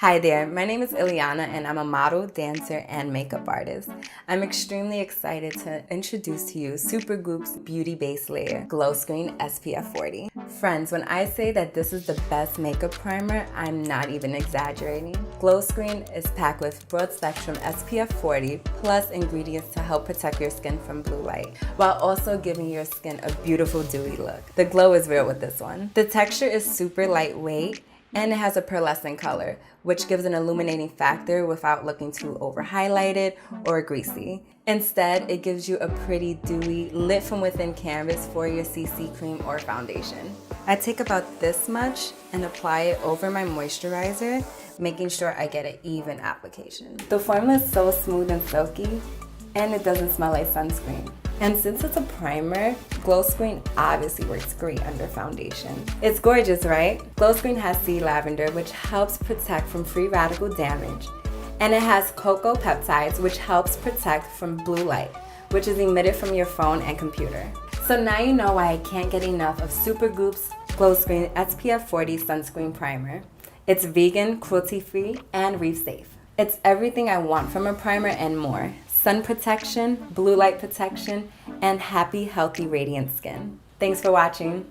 Hi there, my name is Ileana and I'm a model, dancer, and makeup artist. I'm extremely excited to introduce to you Supergoop's Beauty Base Layer Glowscreen SPF 40. Friends, when I say that this is the best makeup primer, I'm not even exaggerating. Glowscreen is packed with broad spectrum SPF 40 plus ingredients to help protect your skin from blue light, while also giving your skin a beautiful dewy look. The glow is real with this one. The texture is super lightweight, and it has a pearlescent color, which gives an illuminating factor without looking too over highlighted or greasy. Instead, it gives you a pretty dewy, lit from within canvas for your CC cream or foundation. I take about this much and apply it over my moisturizer, making sure I get an even application. The formula is so smooth and silky, and it doesn't smell like sunscreen. And since it's a primer, Glowscreen obviously works great under foundation. It's gorgeous, right? Glowscreen has sea lavender, which helps protect from free radical damage. And it has cocoa peptides, which helps protect from blue light, which is emitted from your phone and computer. So now you know why I can't get enough of Supergoop's Glowscreen SPF 40 Sunscreen Primer. It's vegan, cruelty-free, and reef safe. It's everything I want from a primer and more. Sun protection, blue light protection, and happy, healthy, radiant skin. Thanks for watching.